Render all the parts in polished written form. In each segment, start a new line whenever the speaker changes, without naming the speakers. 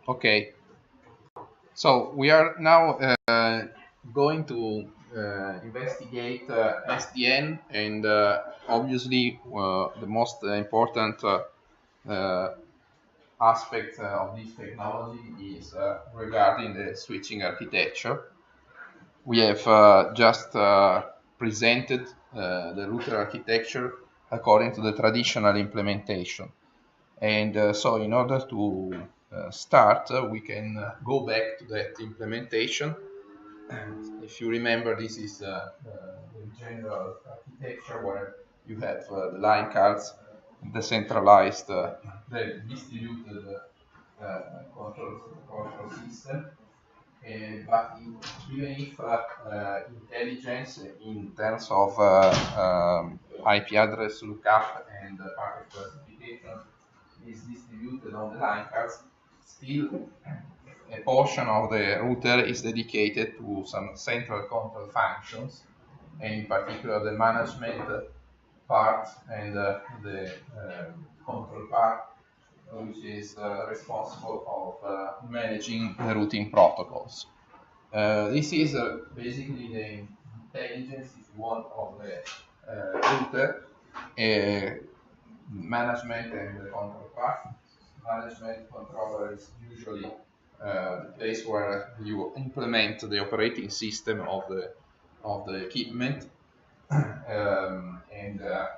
Okay, so we are now going to investigate SDN, and obviously the most important uh, aspect of this technology is regarding the switching architecture. We have just presented the router architecture according to the traditional implementation. And so in order to start, we can go back to that implementation. And if you remember, this is the general architecture where you have the line cards, the centralized, the distributed control system. But even if intelligence in terms of IP address lookup and packet classification is distributed on the line cards, still a portion of the router is dedicated to some central control functions, and in particular the management part and the control part, which is responsible of managing the routing protocols. This is basically the intelligence, if you want, of the router, management and the control part. Management controller is usually the place where you implement the operating system of the equipment, and the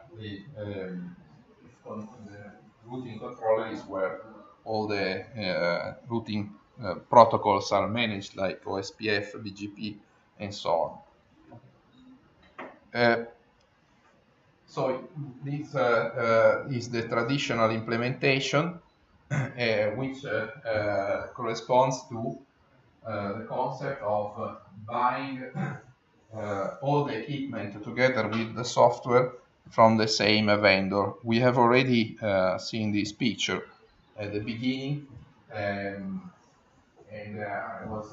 routing controller is where all the routing protocols are managed, like OSPF, BGP, and so on. So this is the traditional implementation, which corresponds to the concept of buying all the equipment together with the software from the same vendor. We have already seen this picture at the beginning, and I was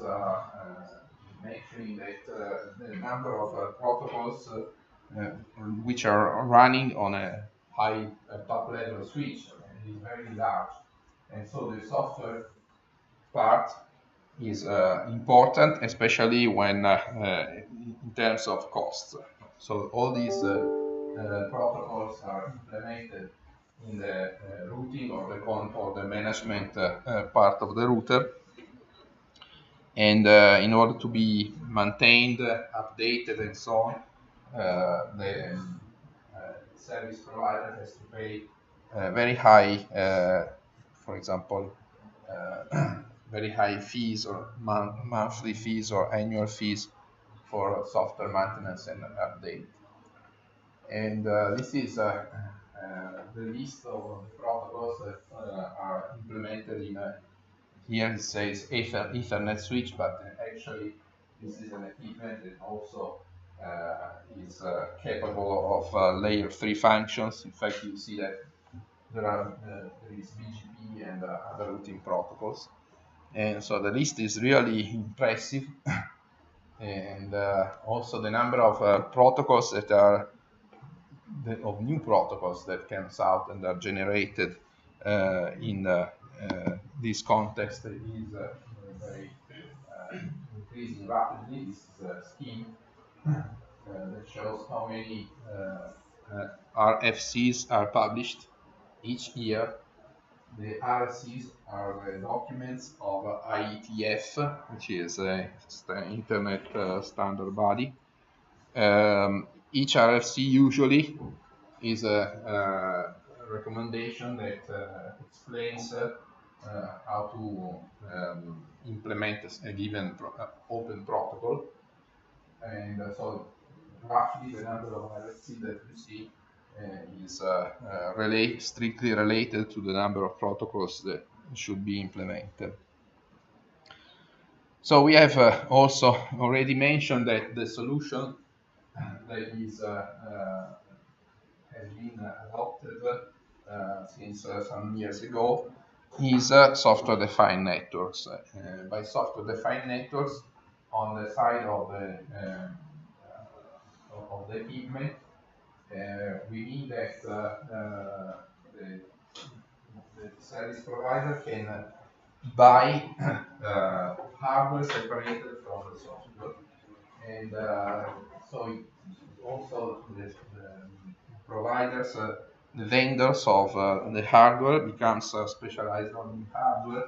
mentioning that the number of protocols which are running on a high top level switch is very large, and so the software part is important, especially when in terms of costs. So all these protocols are implemented in the routing or the management part of the router, and in order to be maintained, updated, and so on, the service provider has to pay very high, for example, very high fees or monthly fees or annual fees for software maintenance and update. And this is the list of the protocols that are implemented in here it says Ethernet switch, but actually this is an equipment that also is capable of layer 3 functions. In fact, you see that there is BGP and other routing protocols. And so the list is really impressive. And also the number of protocols that are, of new protocols that comes out and are generated in this context is very increasing rapidly. This is a scheme that shows how many RFCs are published each year. The RFCs are the documents of IETF, which is the Internet standard body. Each RFC usually is a recommendation that explains how to implement a given open protocol. And so roughly the number of RFC that you see is strictly related to the number of protocols that should be implemented. So we have also already mentioned that the solution that is has been adopted since some years ago is software-defined networks. By software-defined networks, on the side of the equipment, we mean that the service provider can buy hardware separated from the software, and so also the providers, the vendors of the hardware becomes specialized on the hardware,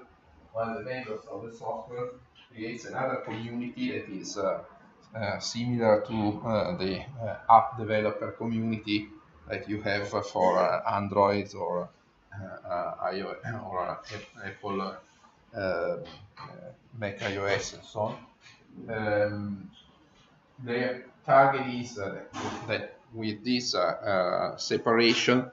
while the vendors of the software creates another community that is similar to the app developer community that you have for Android or iOS or Apple Mac iOS and so on. The target is that with this separation,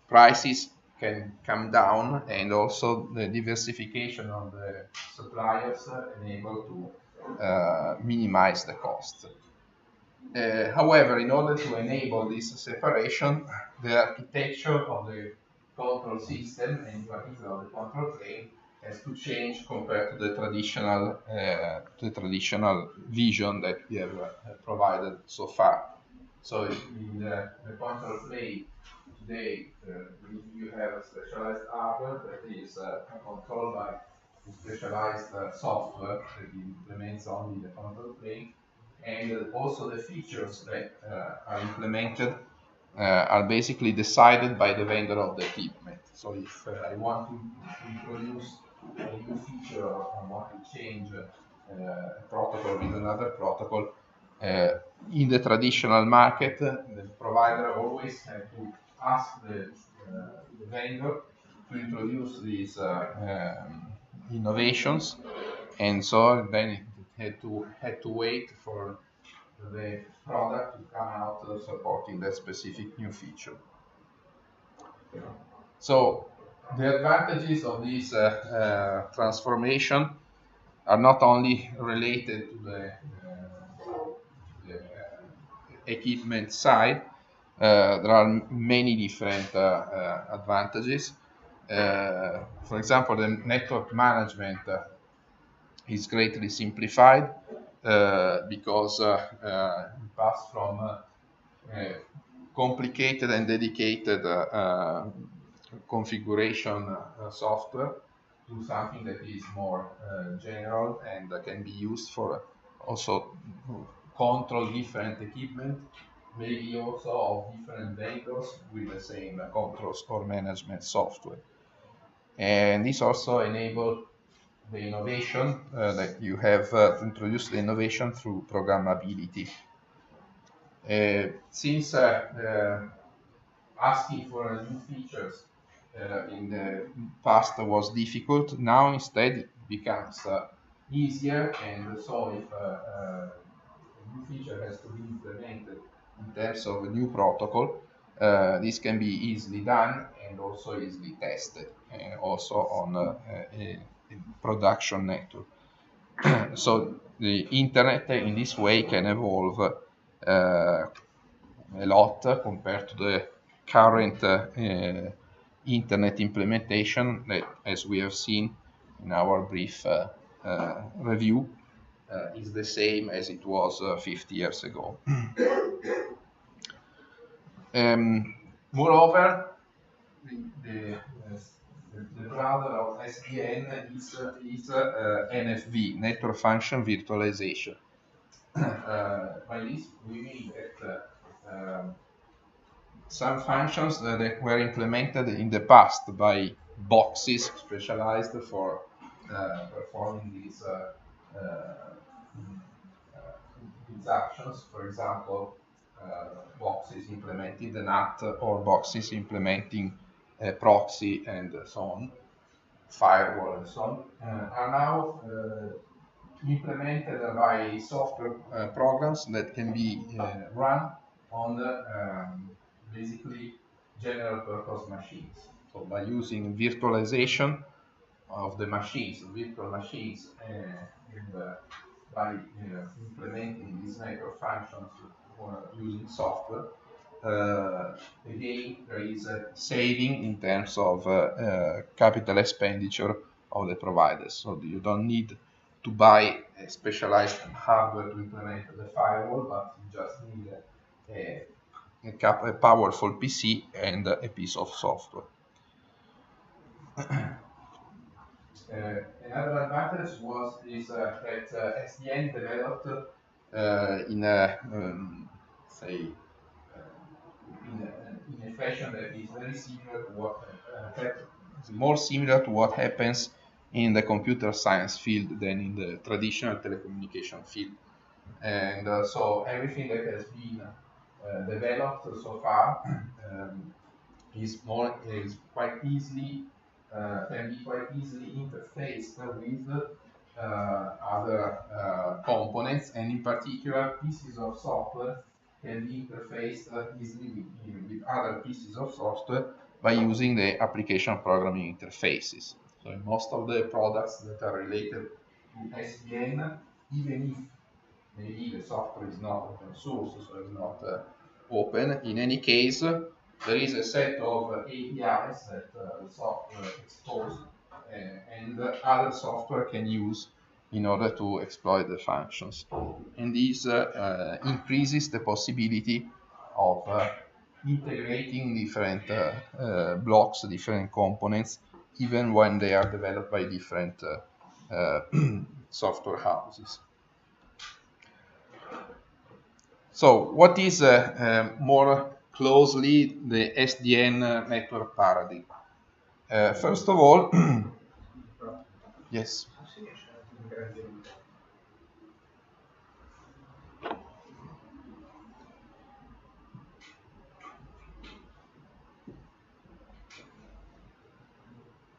prices can come down, and also the diversification of the suppliers enable to minimize the cost. However, in order to enable this separation, the architecture of the control system, and in particular the control plane, has to change compared to the traditional vision that we have provided so far. So in the control plane today, you have a specialized hardware that is controlled by specialized software that implements only the control plane, and also the features that are implemented are basically decided by the vendor of the equipment. So if I want to introduce a new feature or I want to change a protocol with another protocol, in the traditional market, the provider always has to ask the vendor to introduce these innovations, and so then it had to wait for the product to come out supporting that specific new feature. So the advantages of this transformation are not only related to the equipment side. There are many different advantages. For example, the network management is greatly simplified because we pass from complicated and dedicated configuration software to something that is more general and can be used for also control different equipment, maybe also of different vendors with the same controls or management software. And this also enables the innovation that you have to introduce the innovation through programmability. Since asking for new features in the past was difficult, now instead it becomes easier, and so if a new feature has to be implemented in terms of a new protocol, this can be easily done and also easily tested, also on a production network. So the internet in this way can evolve a lot compared to the current internet implementation that, as we have seen in our brief review, is the same as it was 50 years ago. Moreover, the brother of SDN is NFV, Network Function Virtualization. By this, we mean that some functions that were implemented in the past by boxes specialized for performing these actions, for example, boxes implementing the NAT or boxes implementing a proxy and so on, firewall and so on, are now implemented by software programs that can be run on basically general purpose machines. So by using virtualization of the machines, virtual machines, and by implementing these network functions using software, again, there is a saving in terms of capital expenditure of the providers. So you don't need to buy a specialized hardware to implement the firewall, but you just need a powerful PC and a piece of software. Another advantage is that SDN developed in a say in a fashion that is very similar to what is more similar to what happens in the computer science field than in the traditional telecommunication field. And so everything that has been developed so far is quite easily can be quite easily interfaced with other components, and in particular pieces of software can be interfaced easily with other pieces of software by using the application programming interfaces. So in most of the products that are related to SDN, even if maybe the software is not open source, so it's not open, in any case, there is a set of APIs that the software exposes and other software can use in order to exploit the functions. And this increases the possibility of integrating different blocks, different components, even when they are developed by different software houses. So what is more closely the SDN network paradigm? First of all, yes.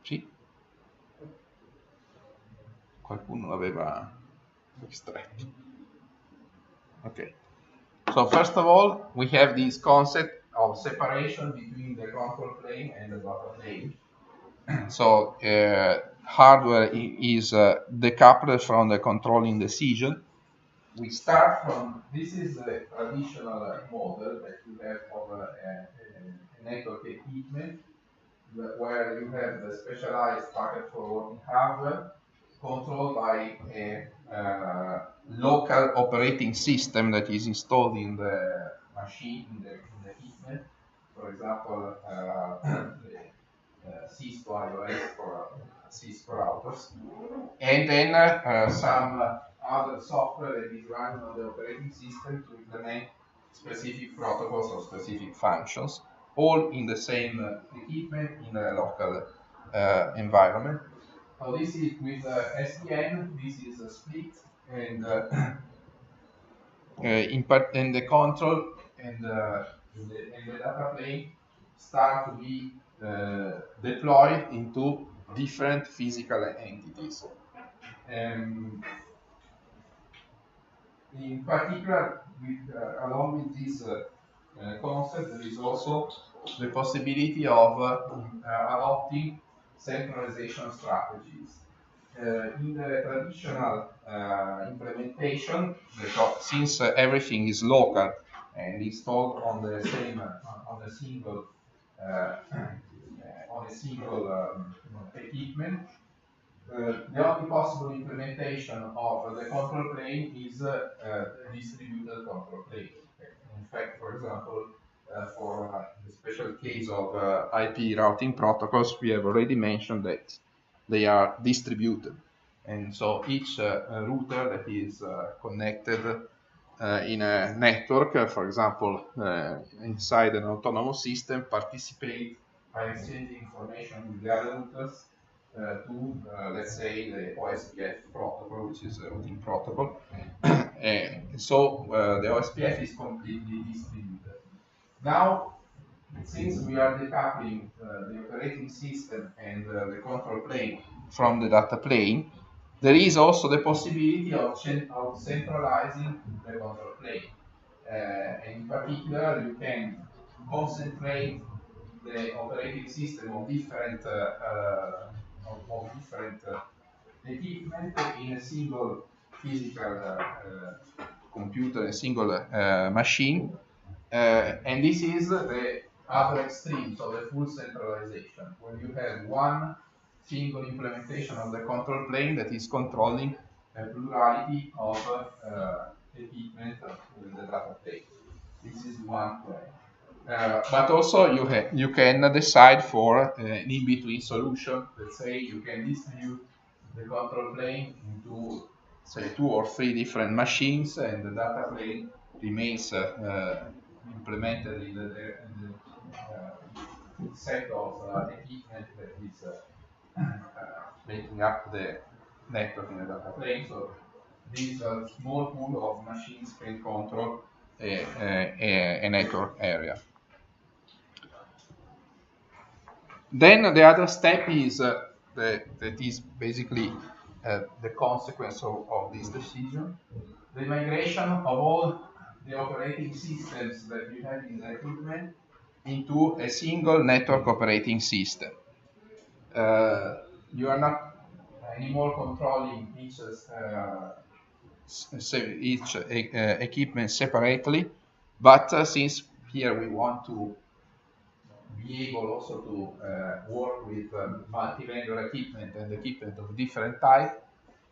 Sì? Qualcuno l'aveva estratto. Okay. So first of all, we have this concept of separation between the control plane and the data plane. So hardware is decoupled from the controlling decision. We start from, this is the traditional model that you have of a network equipment where you have the specialized packet forwarding hardware controlled by a local operating system that is installed in the machine, in the equipment. For example, Cisco iOS for Cisco routers. And then some other software that is running on the operating system to implement specific protocols or specific functions, all in the same equipment in a local environment. So this is with SDN, this is a split, and in the control and the data plane start to be deployed into different physical entities. In particular, along with this concept, there is also the possibility of adopting centralization strategies. In the traditional implementation, since everything is local and installed on the same on a single equipment, the only possible implementation of the control plane is a distributed control plane. In fact, for example, for the special case of IP routing protocols, we have already mentioned that they are distributed. And so each router that is connected in a network, for example, inside an autonomous system, participate by exchanging information with the other routers to, let's say, the OSPF protocol, which is a routing protocol. And so the OSPF is completely distributed. Now, since we are decoupling the operating system and the control plane from the data plane, there is also the possibility of centralizing the control plane. And in particular, you can concentrate the operating system on different equipment in a single physical computer, a single machine, and this is the other extreme, so the full centralization, when you have one single implementation of the control plane that is controlling a plurality of equipment with the data plane. This is one way. But also you can decide for an in-between solution. Let's say you can distribute the control plane into, say, 2 or 3 different machines, and the data plane remains implemented in the set of equipment that is making up the network in the data plane. So this small pool of machines can control a network area. Then the other step is that is basically the consequence of this decision: the migration of all the operating systems that you have in the equipment into a single network operating system. You are not anymore controlling each equipment separately, but since here we want to be able also to work with multi-vendor equipment and equipment of different type,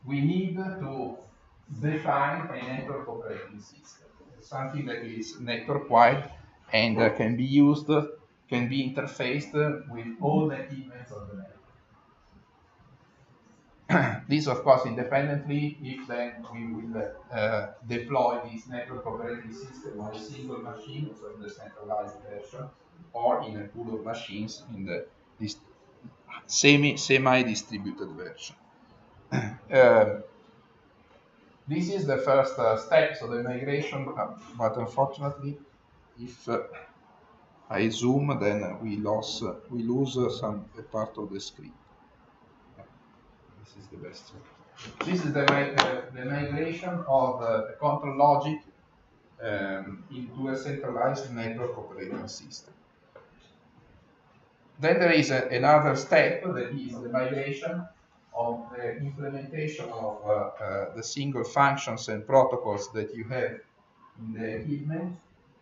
we need to define a network operating system, something that is network-wide and can be used, can be interfaced with all the equipment of the network. This, of course, independently if then we will deploy this network operating system on a single machine, so in the centralized version, or in a pool of machines in the semi-distributed version. This is the first step, so the migration, but unfortunately, if I zoom, then we lose a part of the screen. This is the best. This is the migration of the control logic into a centralized network operating system. Then there is another step that is the migration of the implementation of the single functions and protocols that you have in the equipment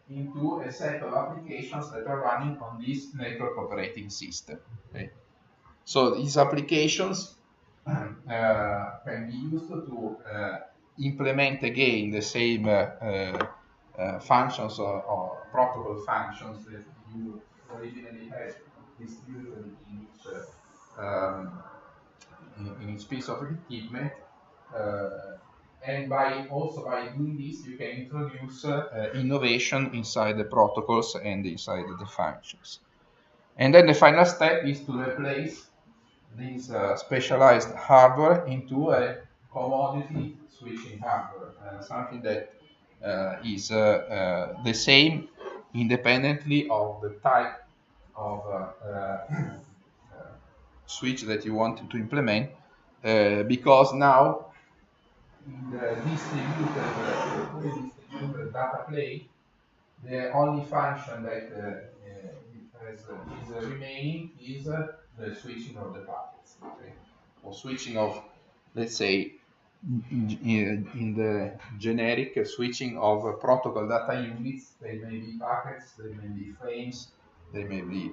into a set of applications that are running on this network operating system. Okay? So these applications can be used to implement again the same functions or protocol functions that you originally had distributed in each piece of equipment, and by doing this you can introduce innovation inside the protocols and inside the functions. And then the final step is to replace this specialized hardware into a commodity switching hardware, something that is the same independently of the type of switch that you want to implement, because now in the fully distributed data plane, the only function that is remaining is the switching of the packets, okay? Or switching of, let's say, in the generic switching of protocol data units. They may be packets, they may be frames, they may be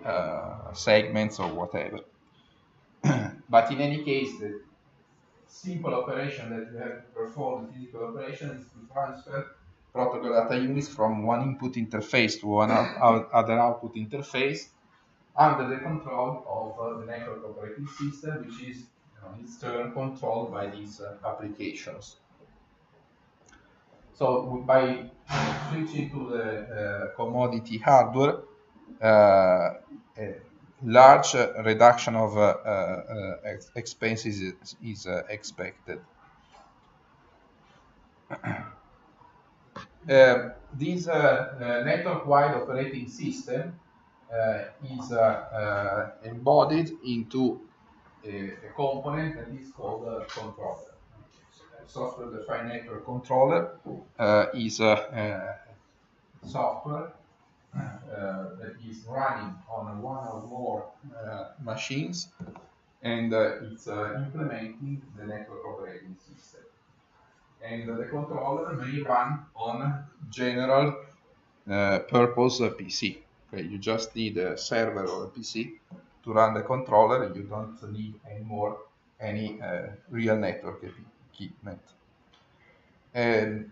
segments or whatever. But in any case, the simple operation that you have to perform, the physical operation, is to transfer protocol data units from one input interface to one other output interface under the control of the network operating system, which is in its turn controlled by these applications. So by switching to the commodity hardware, a large reduction of expenses is expected. This network-wide operating system is embodied into a component that is called a controller. Software-defined network controller is a software that is running on one or more machines, and it's implementing the network operating system. And the controller may run on general purpose PC. Okay, you just need a server or a PC to run the controller, and you don't need anymore any real network equipment. And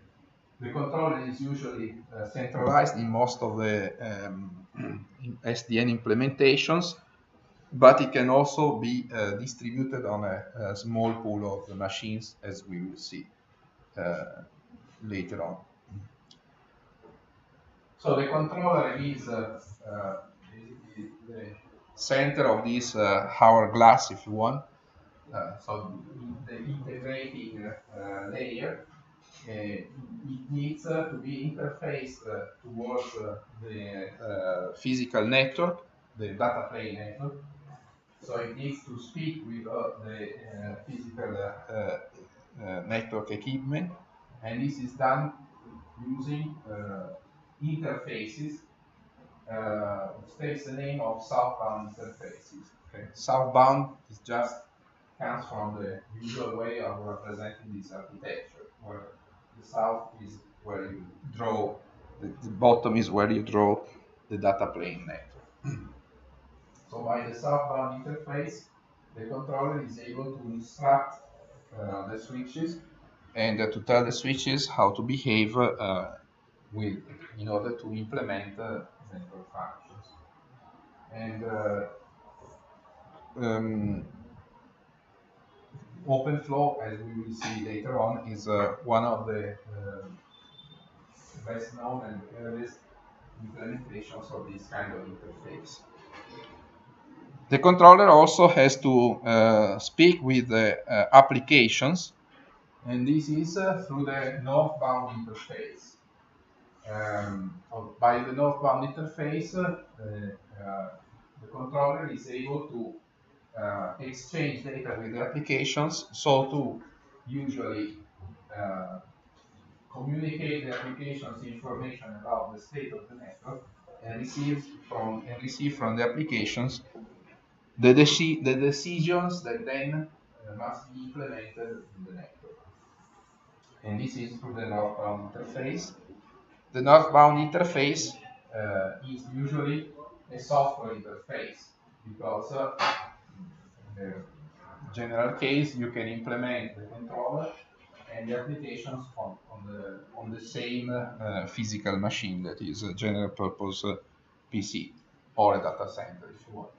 the controller is usually centralized in most of the SDN implementations, but it can also be distributed on a small pool of machines, as we will see later on. So the controller is basically the center of this hourglass, if you want. So the integrating layer, it needs to be interfaced towards the physical network, the data plane network. So it needs to speak with the physical network equipment, and this is done using interfaces, which takes the name of southbound interfaces. Okay. Southbound is just comes from the usual way of representing this architecture, where the south is where you draw, the bottom is where you draw the data plane network. So by the southbound interface, the controller is able to instruct the switches and to tell the switches how to behave in order to implement network functions. And OpenFlow, as we will see later on, is one of the best known and earliest implementations of this kind of interface. The controller also has to speak with the applications, and this is through the northbound interface. By the northbound interface, the controller is able to exchange data with the applications, so to usually communicate the application's information about the state of the network and receive from the applications the decisions that then must be implemented in the network. And this is through the northbound interface. The northbound interface is usually a software interface because in the general case you can implement the controller and the applications on the same physical machine, that is a general purpose PC or a data center if you want.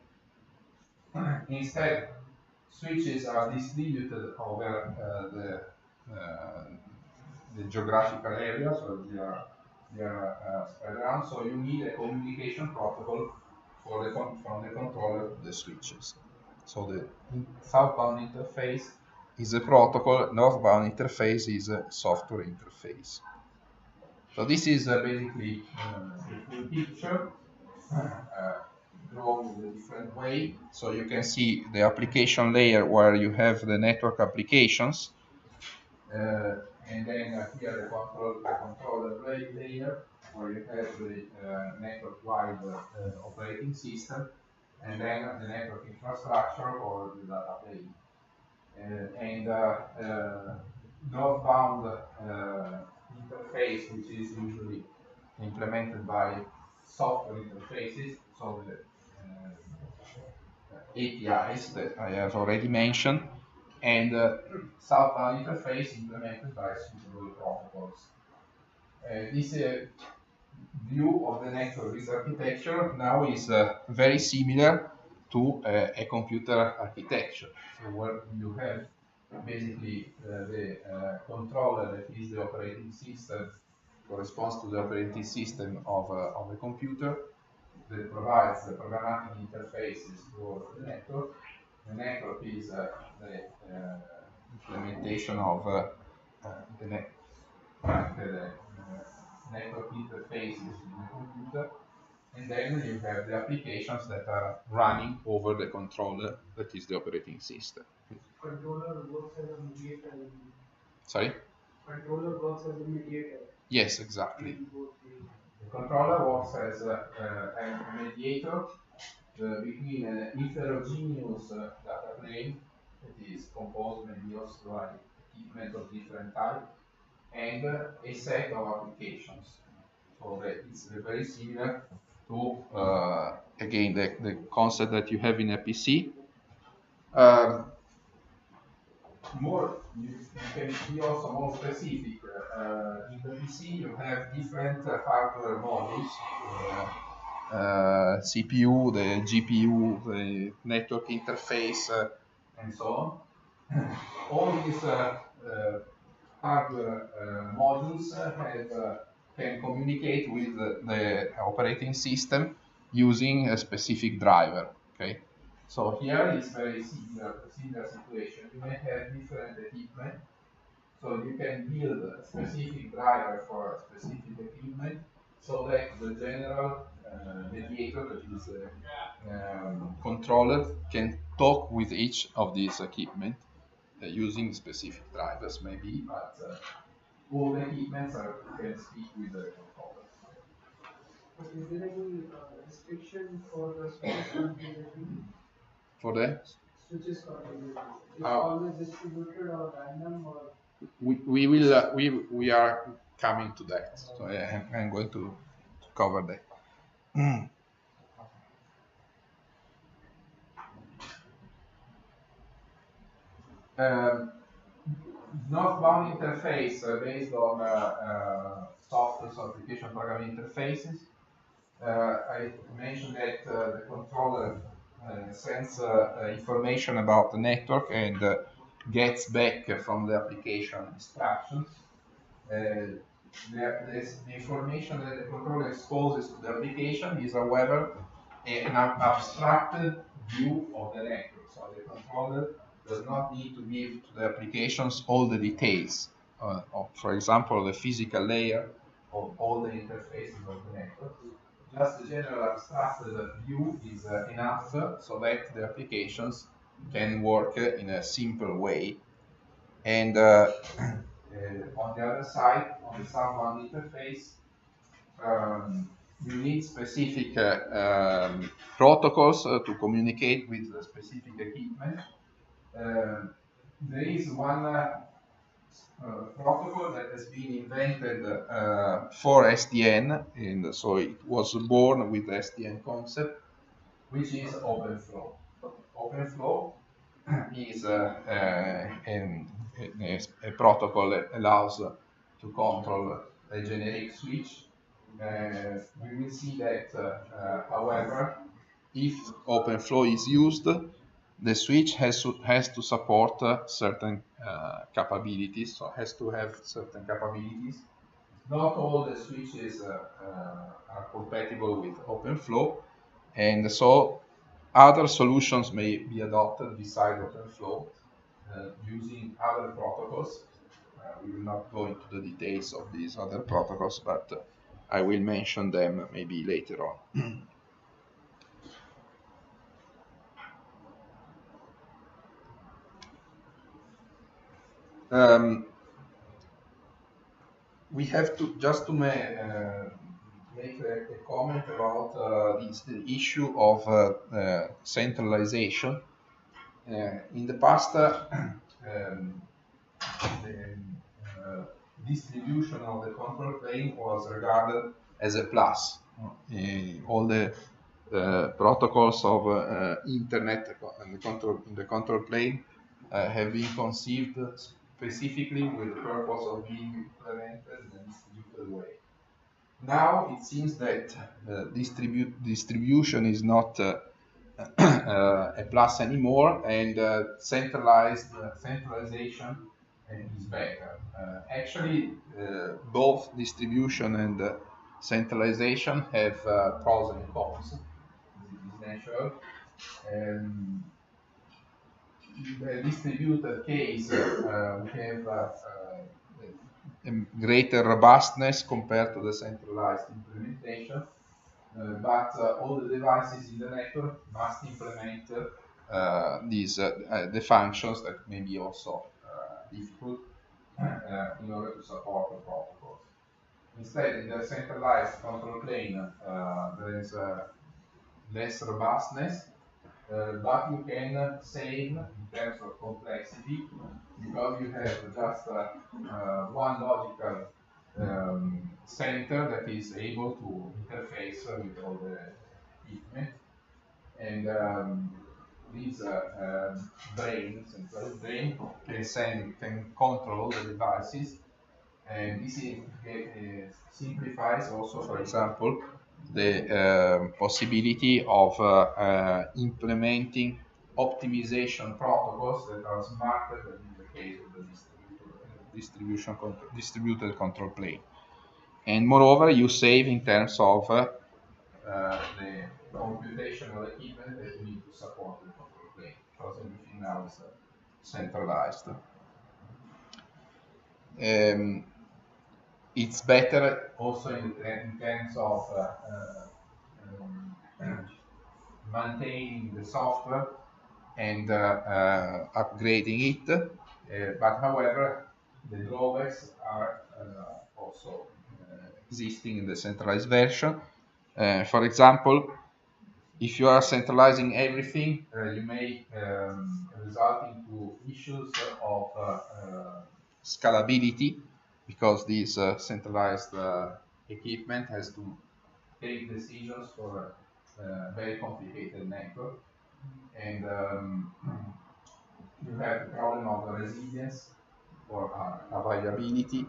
Instead, switches are distributed over the geographical area, so they are spread around. So you need a communication protocol from the controller to the switches. So the southbound interface is a protocol, northbound interface is a software interface. So this is basically the full picture drawn in a different way. So you can see the application layer where you have the network applications, and then here the controller layer where you have the network-wide operating system, and then the network infrastructure or the data plane. And northbound interface, which is usually implemented by software interfaces, so the APIs that I have already mentioned, and southbound interface implemented by suitable protocols. This view of the network, this architecture now is very similar to a computer architecture. So where you have basically the controller, that is the operating system, corresponds to the operating system of a computer that provides the programmatic interfaces for the network. The network is the implementation of the network interfaces in the computer, and then you have the applications that are running over the controller, that is the operating system.
Controller works as a mediator.
Sorry?
Controller works as a mediator.
Yes, exactly. The controller works as a mediator between an heterogeneous data plane that is composed maybe also by equipment of different type and a set of applications. So that it's very similar to again the concept that you have in a PC. You can be also more specific. In the PC, you have different hardware modules CPU, the GPU, the network interface, and so on. All these hardware modules can communicate with the operating system using a specific driver. Okay, so here is very similar situation. You may have different equipment, so you can build a specific driver for a specific equipment, so that the general mediator, that is controller, can talk with each of these equipment using specific drivers, maybe, but all the equipments can speak with the controller.
But is there any restriction for the switches configurability?
For the
Switches configurability. It's always distributed or random, or
we are coming to that. So I'm going to cover that. Northbound interface based on software application programming interfaces. I mentioned that the controller sends information about the network and gets back from the application instructions. The information that the controller exposes to the application is, however, an abstracted view of the network. So the controller does not need to give to the applications all the details of, for example, the physical layer of all the interfaces of the network. Just the general abstracted view is enough so that the applications can work in a simple way. And on the other side, on the southbound interface, you need specific protocols to communicate with the specific equipment. There is one protocol that has been invented for SDN, and so it was born with the SDN concept, which is OpenFlow. OpenFlow is a protocol that allows to control a generic switch. We will see that, however, if OpenFlow is used, the switch has to support certain capabilities, so has to have certain capabilities. Not all the switches are compatible with OpenFlow, and so other solutions may be adopted beside OpenFlow using other protocols. We will not go into the details of these other protocols, but I will mention them maybe later on. We have to just to make a comment about the issue of centralization. In the past, the distribution of the control plane was regarded as a plus. All the protocols of internet in the control plane have been conceived specifically with the purpose of being implemented in a distributed way. Now it seems that distribution is not a plus anymore, and centralization is better. Actually, both distribution and centralization have pros and cons. This is natural. In the distributed case, we have a greater robustness compared to the centralized implementation, but all the devices in the network must implement the functions that may be also difficult in order to support the protocols. Instead, in the centralized control plane, there is less robustness, but you can save in terms of complexity because you have just one logical center that is able to interface with all the equipment, and this centralized brain can control the devices, and this simplifies also, for example, the possibility of implementing optimization protocols that are smarter than in the case of the distributed control plane. And moreover, you save in terms of the computational equipment that you need to support the control plane, because everything now is centralized. It's better also in terms of maintaining the software and upgrading it, but however, the drawbacks are also existing in the centralized version. For example, if you are centralizing everything, you may result into issues of scalability, because this centralized equipment has to take decisions for a very complicated network, and you have the problem of resilience or availability.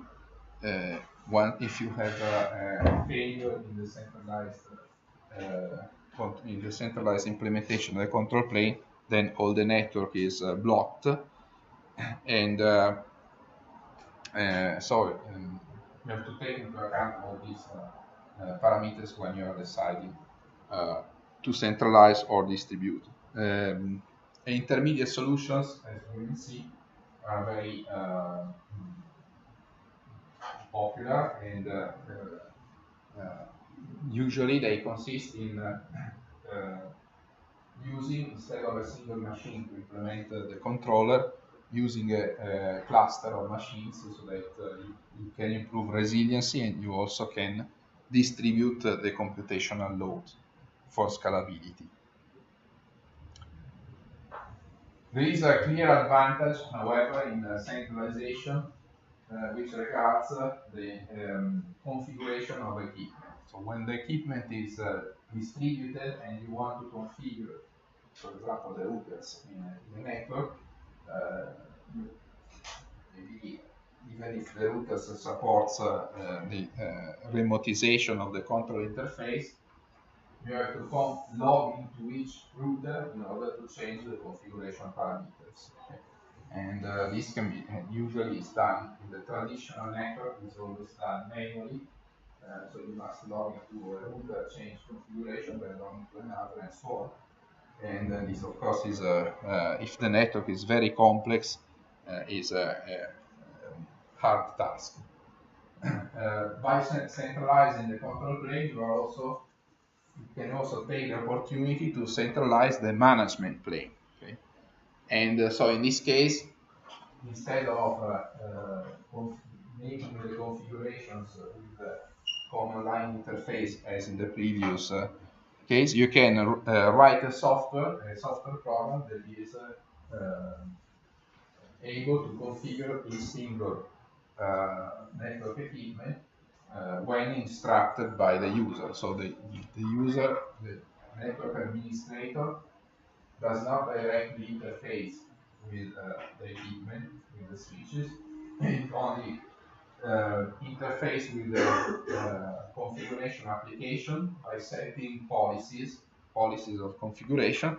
If you have a failure in the centralized implementation of the control plane, then all the network is blocked, and so you have to take into account all these parameters when you are deciding to centralize or distribute. Intermediate solutions, as we will see, are very popular, and usually they consist in using, instead of a single machine to implement the controller, using a cluster of machines, so that you can improve resiliency, and you also can distribute the computational load for scalability. There is a clear advantage, however, in centralization, which regards the configuration of equipment. So when the equipment is distributed and you want to configure, for example, the routers in the network, maybe even if the routers supports the remotization of the control interface, you have to log into each router in order to change the configuration parameters. Okay. And this can be usually is done in the traditional network, it's always done manually. So you must log into a router, change configuration, then log into another, and so on. And this, of course, is if the network is very complex, is a hard task. By centralizing the control plane, you can also take the opportunity to centralize the management plane. Okay? And so in this case, instead of making the configurations with the command line interface as in the previous case, you can write a software program that is able to configure a single network equipment when instructed by the user. So the user, the network administrator, does not directly interface with the equipment, with the switches. It only interface with the configuration application by setting policies of configuration,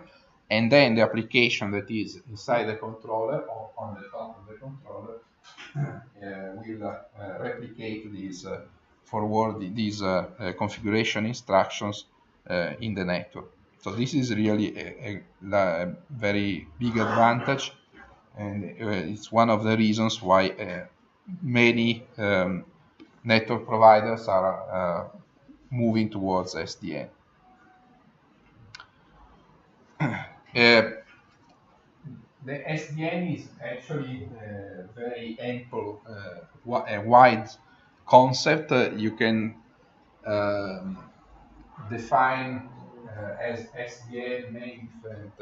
and then the application that is inside the controller or on the top of the controller will replicate these configuration instructions in the network. So this is really a very big advantage, and it's one of the reasons why many network providers are moving towards SDN. The SDN is actually a very ample, a wide concept. You can define as SDN many different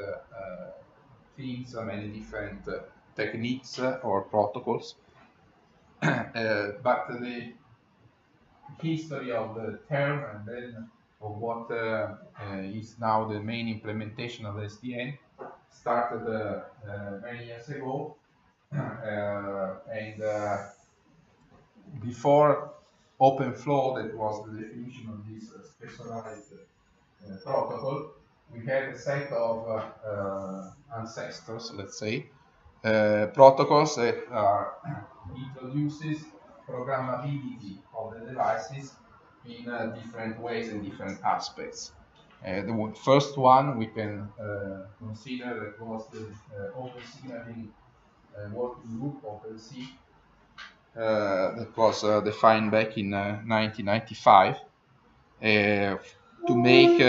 things, many different techniques or protocols. But the history of the term, and then of what is now the main implementation of SDN, started many years ago, and before OpenFlow, that was the definition of this specialized protocol, we had a set of ancestors, let's say, protocols that introduces programmability of the devices in different ways and different aspects. The first one we can consider that was the Open Signaling Working Group, OpenC, that was defined back in 1995 to make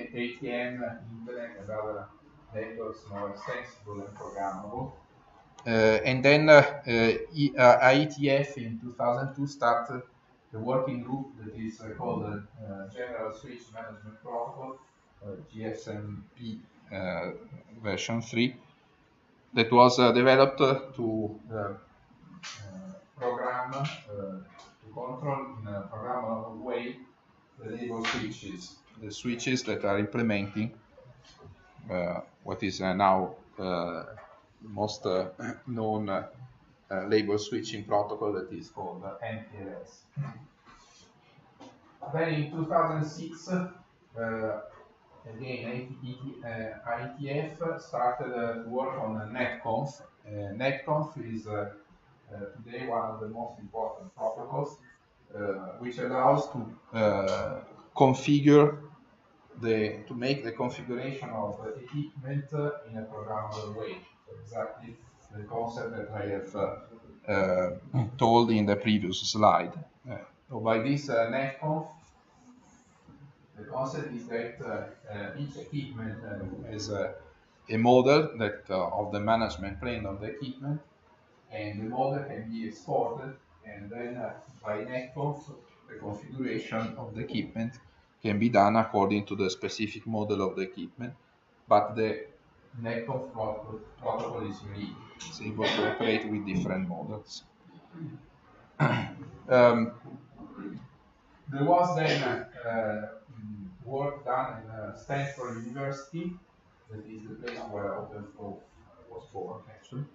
ATM, Internet, and other networks more extensible and programmable. And then IETF in 2002 started the working group that is called the General Switch Management Protocol, GSMP version 3, that was developed to program, to control in a programmable way the label switches, the switches that are implementing what is now most known label switching protocol that is called MPLS. Then in 2006, again, IETF started to work on NetConf. NetConf is today one of the most important protocols, which allows to configure to make the configuration of equipment in a programmable way. So exactly the concept that I have told in the previous slide. So by this NetConf, the concept is that each equipment has a model that of the management plane of the equipment, and the model can be exported, and then by NetConf, the configuration of the equipment can be done according to the specific model of the equipment, but the NetConf protocol is unique. It's able to operate with different models. There was then work done in Stanford University, that is the place where OpenFlow was born, actually.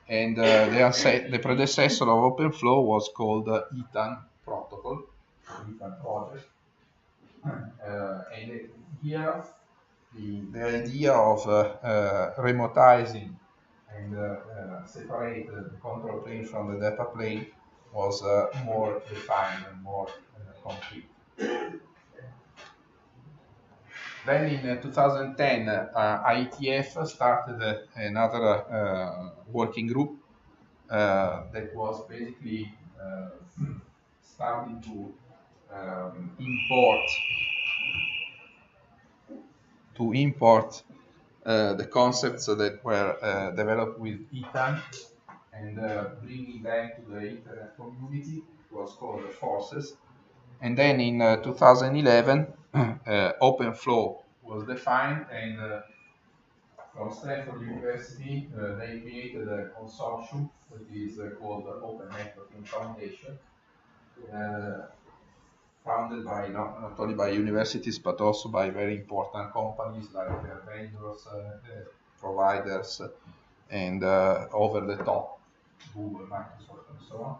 And the predecessor of OpenFlow was called ETAN protocol, ETAN project. And here, the idea of remotizing and separate the control plane from the data plane was more defined and more concrete. Then in 2010, IETF started another working group that was basically starting to import the concepts that were developed with ETAN and bringing them to the internet community. It was called Forces. And then in 2011, OpenFlow was defined, and from Stanford University, they created a consortium that is called the Open Networking Foundation, founded by not only by universities but also by very important companies like vendors, providers, and over the top, Google, Microsoft, and so on.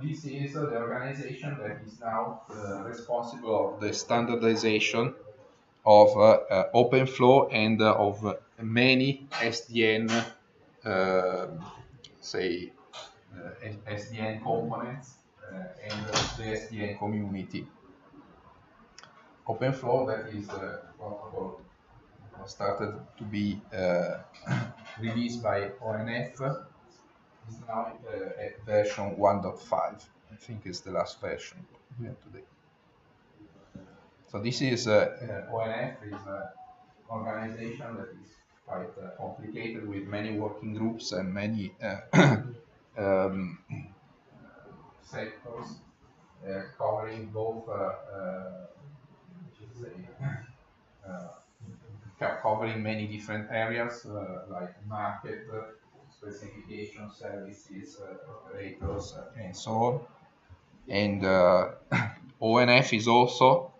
This is the organization that is now responsible of the standardization of OpenFlow and of many SDN, SDN components and the SDN community. OpenFlow, that is the protocol started to be released by ONF, is now at version 1.5. I think it's the last version we have today. So this is ONF is an organization that is quite complicated with many working groups and many sectors covering both covering many different areas like market, specification, services, operators, and so on. And ONF is also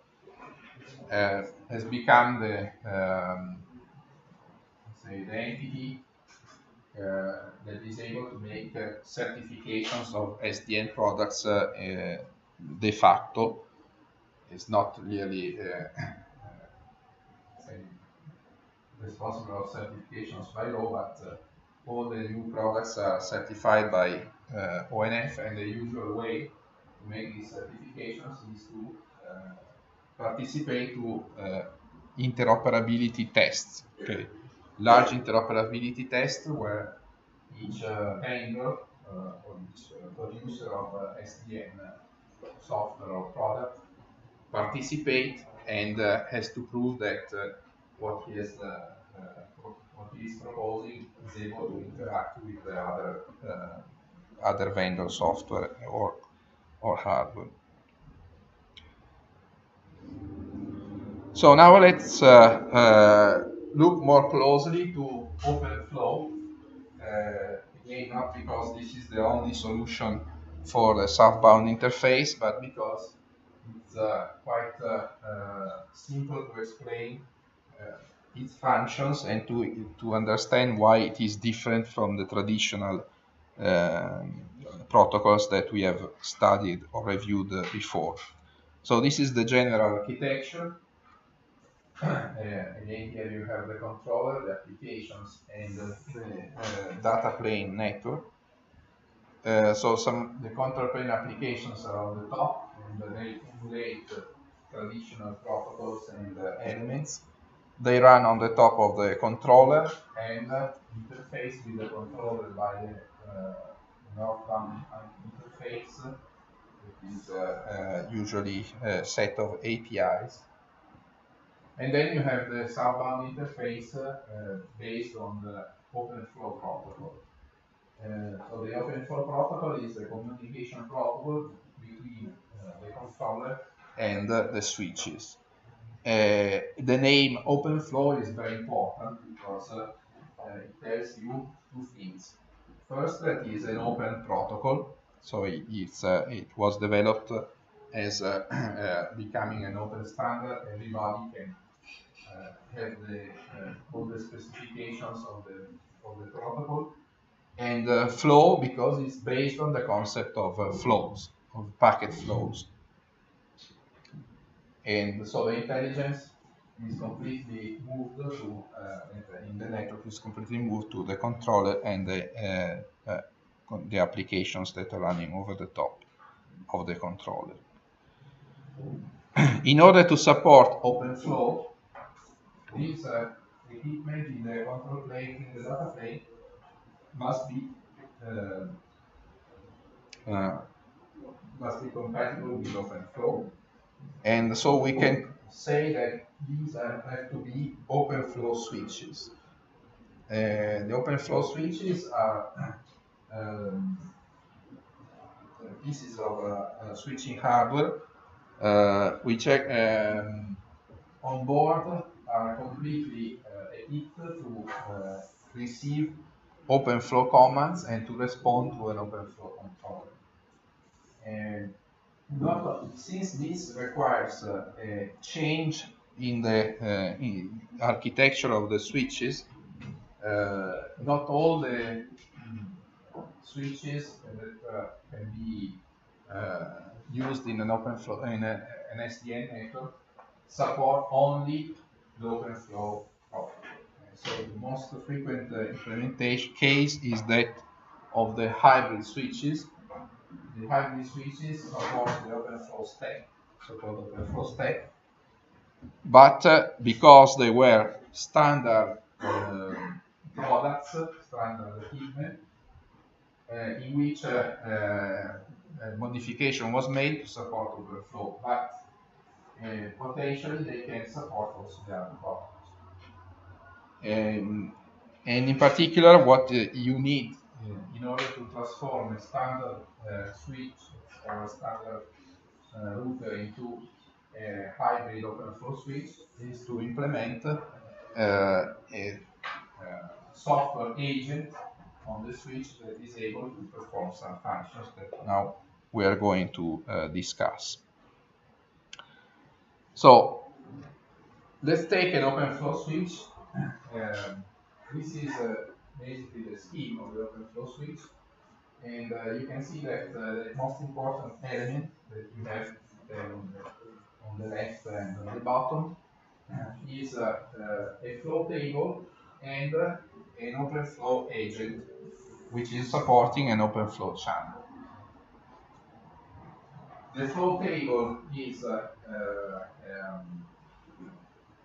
has become the entity that is able to make make certifications of SDN products de facto. It's not really responsible of certifications by law, but all the new products are certified by ONF, and the usual way to make these certifications is to participate to interoperability tests. Okay, large interoperability tests where each vendor or each producer of SDN software or product participate and has to prove that what he is proposing is able to interact with the other vendor software or hardware. So now let's look more closely to OpenFlow. Again, not because this is the only solution for the southbound interface, but because it's quite simple to explain its functions and to understand why it is different from the traditional protocols that we have studied or reviewed before. So this is the general architecture. Again, here you have the controller, the applications, and the data plane network. So the control plane applications are on the top, and they emulate traditional protocols and elements. They run on the top of the controller and interface with the controller by the northbound interface, which is usually a set of APIs. And then you have the southbound interface based on the OpenFlow protocol. So the OpenFlow protocol is a communication protocol between the controller and the switches. The name OpenFlow is very important because it tells you two things. First, that it is an open protocol, so it was developed as becoming an open standard. Everybody can have all the specifications of the protocol, and flow because it's based on the concept of flows, of packet flows. And so the intelligence is completely moved to, in the network is completely moved to the controller and the applications that are running over the top of the controller. In order to support OpenFlow, this equipment in the control plane, in the data plane, must be compatible with OpenFlow. And so we can say that these have to be OpenFlow switches. The OpenFlow switches are pieces of switching hardware which on board are completely equipped to receive OpenFlow commands and to respond to an OpenFlow controller. And since this requires a change in the architecture of the switches, not all the switches that can be used in an OpenFlow in an SDN network support only the OpenFlow protocol. So the most frequent implementation case is that of the hybrid switches. The hybrid switches support the OpenFlow stack, so-called OpenFlow stack, but because they were standard products, standard equipment, in which a modification was made to support OpenFlow, but potentially they can support also the other protocols. And in particular, what you need in order to transform a standard switch or a standard router into a hybrid OpenFlow switch is to implement a software agent on the switch that is able to perform some functions that now we are going to discuss. So let's take an OpenFlow switch. This is basically the scheme of the OpenFlow switch. And you can see that the most important element that you have on the left and on the bottom is a flow table and an OpenFlow agent, which is supporting an OpenFlow channel. The flow table is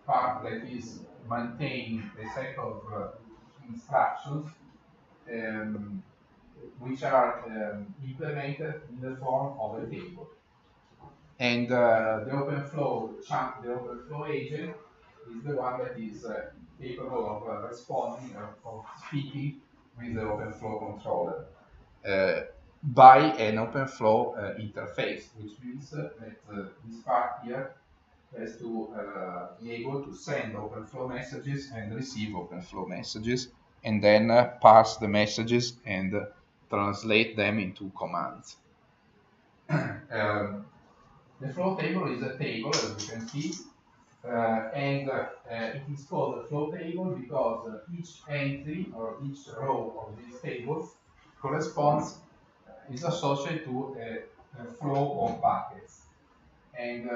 part that is maintaining a set of instructions which are implemented in the form of a table. And the OpenFlow agent is the one that is capable of responding, of speaking with the OpenFlow controller by an OpenFlow interface, which means that this part here has to be able to send OpenFlow messages and receive OpenFlow messages, and then parse the messages and translate them into commands. The flow table is a table, as you can see, and it is called a flow table because each entry or each row of this table corresponds, is associated to a flow of packets. And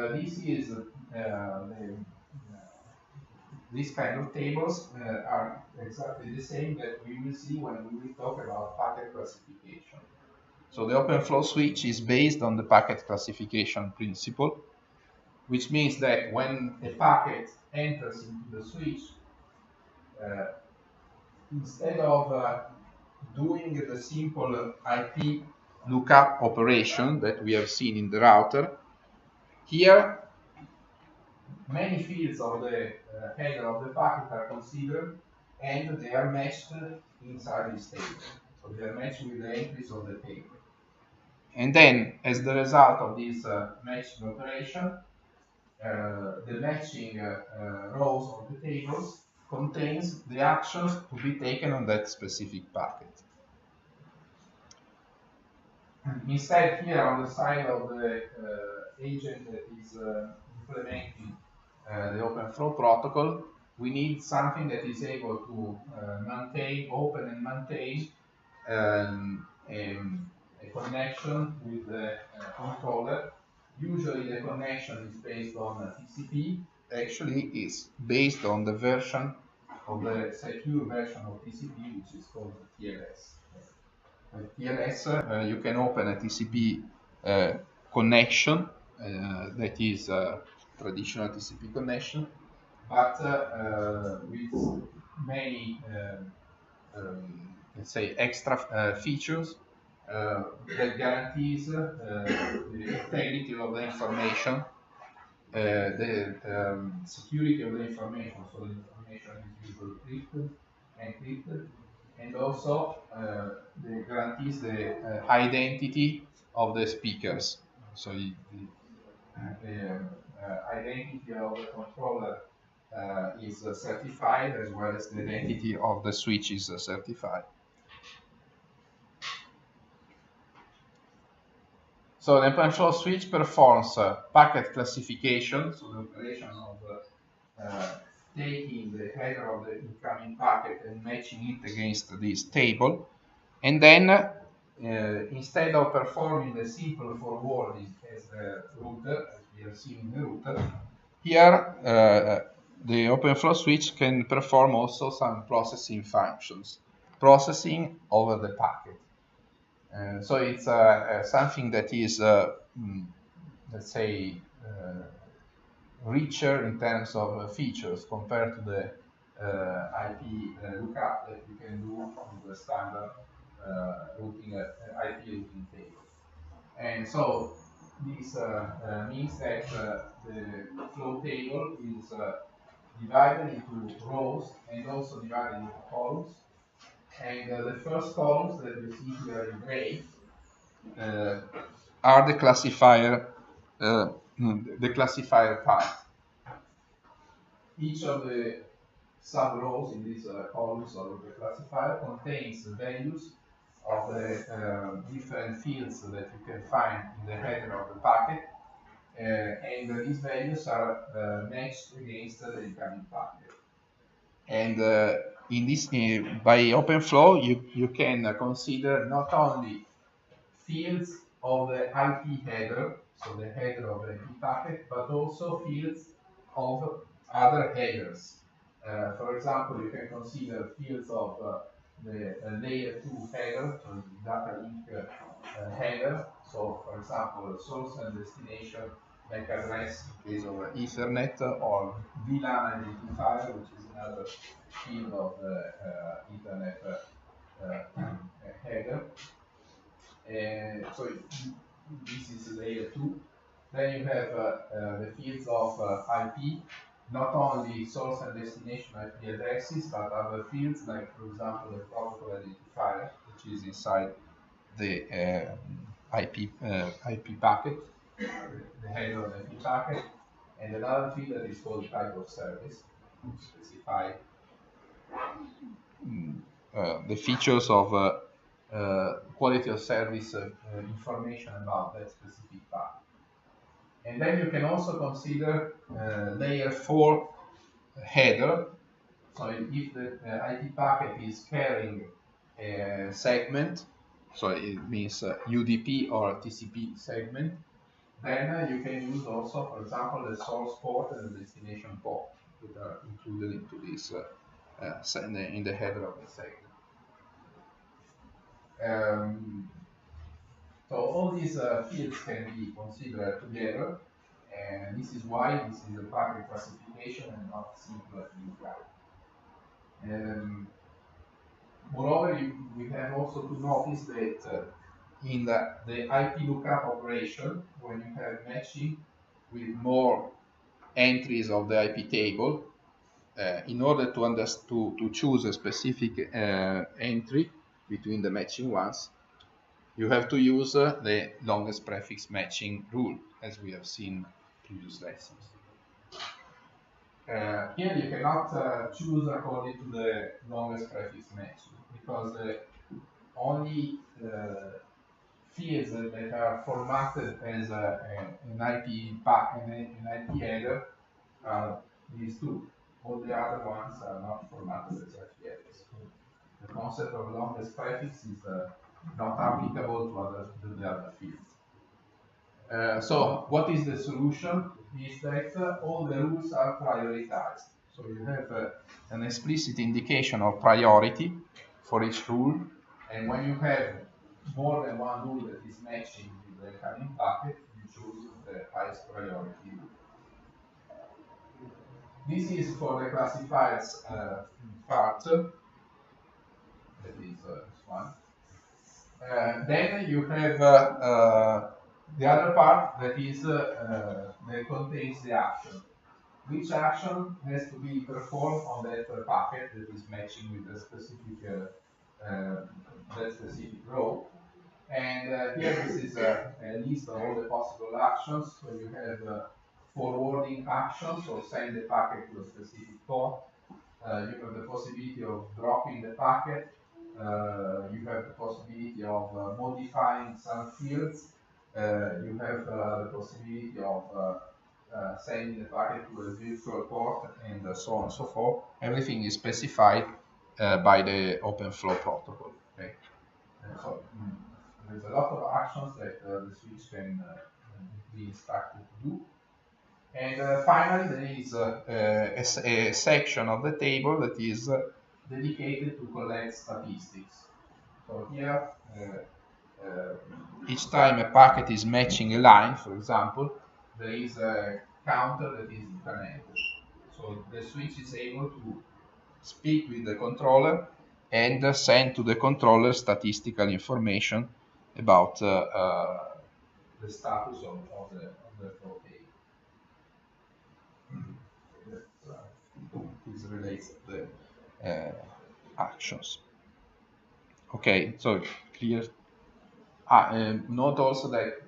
these kind of tables are exactly the same that we will see when we will talk about packet classification. So the OpenFlow switch is based on the packet classification principle, which means that when a packet enters into the switch, instead of doing the simple IP lookup operation that we have seen in the router, here many fields of the header of the packet are considered and they are matched inside this table. So they are matched with the entries of the table. And then, as the result of this matching operation, the matching rows of the tables contains the actions to be taken on that specific packet. Instead, here on the side of the agent that is implementing the OpenFlow protocol, we need something that is able to open and maintain a connection with the controller. Usually the connection is based on TCP. Actually, it's based on the version of the secure version of TCP, which is called TLS. With TLS, you can open a TCP connection that is a traditional TCP connection, but with many, let's say, extra features that guarantees the integrity of the information, the security of the information, so the information is usually encrypted, and also guarantees the identity of the speakers. So the identity of the controller is certified, as well as the identity of the switch is certified. So the OpenFlow switch performs packet classification, so the operation of taking the header of the incoming packet and matching it against this table, and then instead of performing the simple forwarding as the router, as we have seen in the router, here the OpenFlow switch can perform also some processing functions, processing over the packet. So it's something that is, let's say, richer in terms of features compared to the IP lookup that you can do with the standard IP routing table. And so this means that the flow table is divided into rows and also divided into columns. And the first columns that you see here in gray are the classifier part. Each of the sub-rows in these columns of the classifier contains the values of the different fields that you can find in the header of the packet, and these values are matched against the incoming packet. And in this by OpenFlow, you can consider not only fields of the IP header, so the header of the IP packet, but also fields of other headers. For example, you can consider fields of the layer 2 header, so the data link header. So, for example, source and destination MAC address in case of Ethernet, or VLAN identifier, which is another field of the Ethernet header. So this is layer 2. Then you have the fields of IP, not only source and destination IP addresses, but other fields like, for example, the protocol identifier, which is inside the IP packet, the header of the IP packet, and another field that is called type of service, to specify the features of quality of service information about that specific packet. And then you can also consider layer 4 header. So if the IP packet is carrying a segment, so it means UDP or TCP segment, then you can use also, for example, the source port and the destination port that are included into this in the header of the segment. So all these fields can be considered together, and this is why this is a packet classification and not simple lookup. Moreover, we have also to notice that in the IP lookup operation, when you have matching with more entries of the IP table, in order to choose a specific entry between the matching ones, you have to use the longest prefix matching rule, as we have seen in previous lessons. Here you cannot choose according to the longest prefix matching, because the only fields that are formatted as an IP packet, an IP header, are these two. All the other ones are not formatted as IP headers. So the concept of longest prefix is not applicable to the other fields. So what is the solution? Is that all the rules are prioritized. So you have an explicit indication of priority for each rule, and when you have more than one rule that is matching with the incoming packet, you choose the highest priority rule. This is for the classifiers part. That is this one. Then you have the other part that is that contains the action. Which action has to be performed on that packet that is matching with the specific that specific row. And here this is a list of all the possible actions. So you have forwarding actions, so send the packet to a specific port. You have the possibility of dropping the packet. You have the possibility of modifying some fields. You have the possibility of sending the packet to a virtual port, and so on and so forth. Everything is specified by the OpenFlow protocol. Okay? So there's a lot of actions that the switch can be instructed to do. And finally, there is a section of the table that is dedicated to collect statistics. So here, each time a packet is matching a line, for example, there is a counter that is incremented. So the switch is able to speak with the controller and send to the controller statistical information about the status of the flow table. This relates to the actions. Okay, so clear. Note also that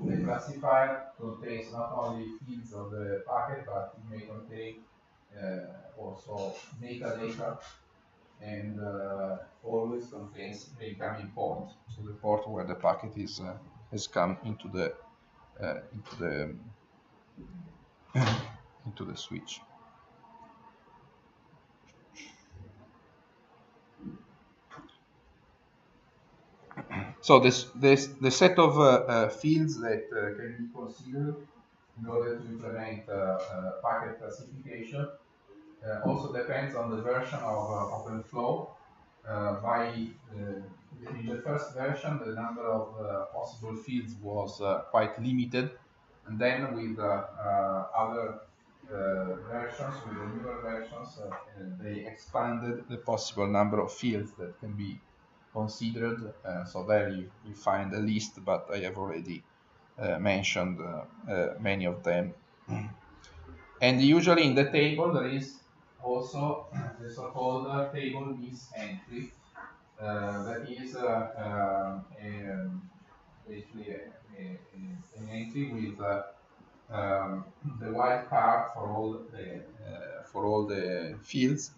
the classifier contains not only fields of the packet, but it may contain also metadata, and always contains the incoming port, so the port where the packet is has come into the into the switch. So the set of fields that can be considered in order to implement packet classification also depends on the version of OpenFlow. In the first version, the number of possible fields was quite limited, and then with other versions, with the newer versions, they expanded the possible number of fields that can be considered. So there you find a list, but I have already mentioned many of them. And usually in the table there is also the so-called table miss entry. That is basically an entry with the wildcard for all the fields.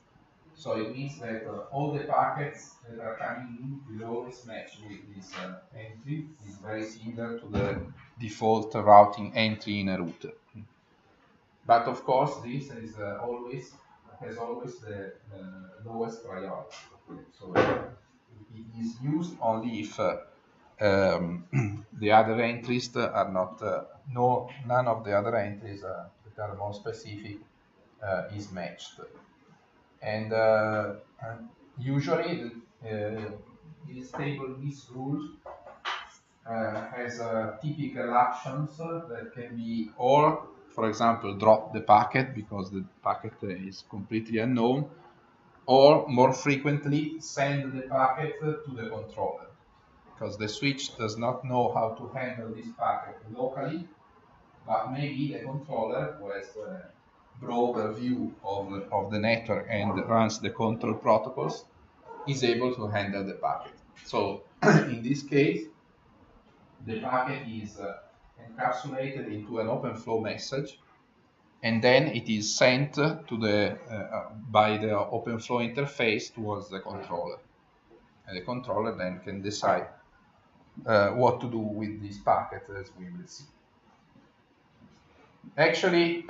So it means that all the packets that are coming in will always match with this entry. It's very similar to the default routing entry in a router. But of course, this is has always the lowest priority. So it is used only if the other entries are not none of the other entries that are more specific is matched. And usually this table miss rule has typical actions that can be, or for example, drop the packet because the packet is completely unknown, or more frequently send the packet to the controller because the switch does not know how to handle this packet locally, but maybe the controller, who has a broader view of the network and runs the control protocols, is able to handle the packet. So in this case, the packet is encapsulated into an OpenFlow message, and then it is sent to the by the OpenFlow interface towards the controller, and the controller then can decide what to do with this packet, as we will see. Actually,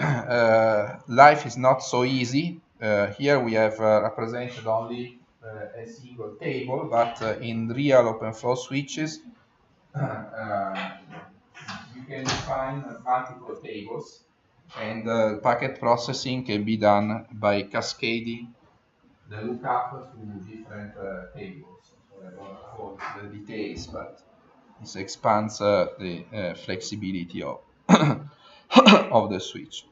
life is not so easy. Here we have represented only a single table, but in real OpenFlow switches, you can define multiple tables, and packet processing can be done by cascading the lookup to different tables. So I won't go into the details, but this expands the flexibility of of the switch.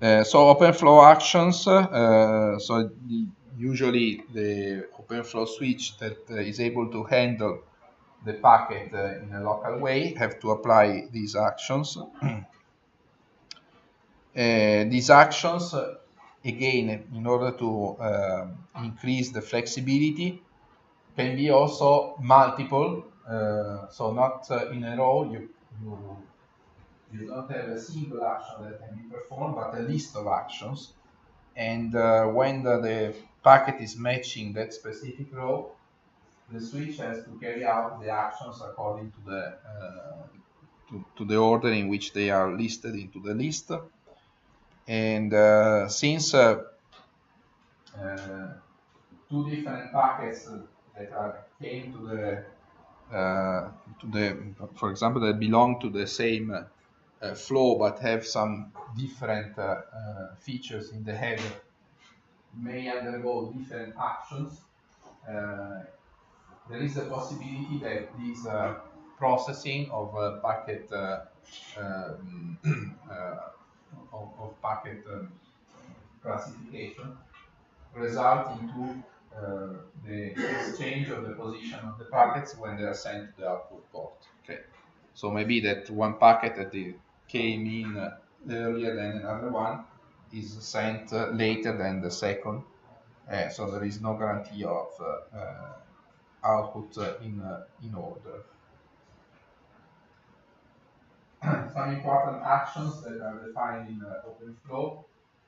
So OpenFlow actions. Usually the OpenFlow switch that is able to handle the packet in a local way have to apply these actions. These actions, again, in order to increase the flexibility, can be also multiple. So not in a row. You don't have a single action that can be performed, but a list of actions. And when the packet is matching that specific row, the switch has to carry out the actions according to the to the order in which they are listed into the list. And since two different packets that came to the, for example, that belong to the same flow but have some different features in the header, may undergo different actions. There is a possibility that this processing of packet of packet classification result into the exchange of the position of the packets when they are sent to the output port. Okay, so maybe that one packet that came in earlier than another one is sent later than the second, so there is no guarantee of output in order. Some important actions that are defined in OpenFlow: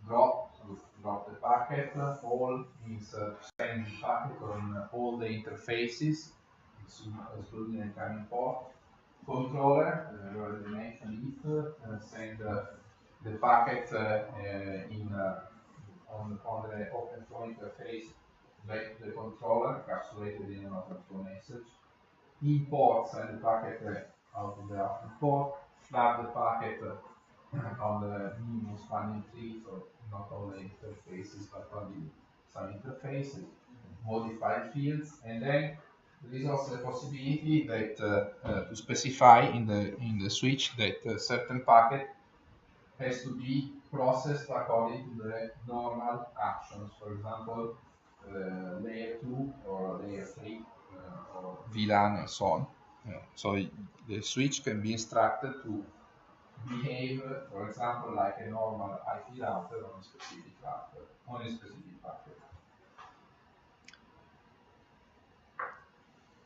drop, so drop the packet; all means send the packet on all the interfaces, including the incoming port. Controller, I already mentioned it, send the packet on the OpenFlow interface back to the controller, encapsulated in an OpenFlow message, import, send the packet out of the output port, flag the packet on the minimum spanning tree, so not only interfaces but only some interfaces, modify fields, and then there is also the possibility that to specify in the switch that a certain packet has to be processed according to the normal actions. For example, layer 2 or layer 3 or VLAN and so on. So the switch can be instructed to behave, for example, like a normal IP router on a specific router, on a specific packet.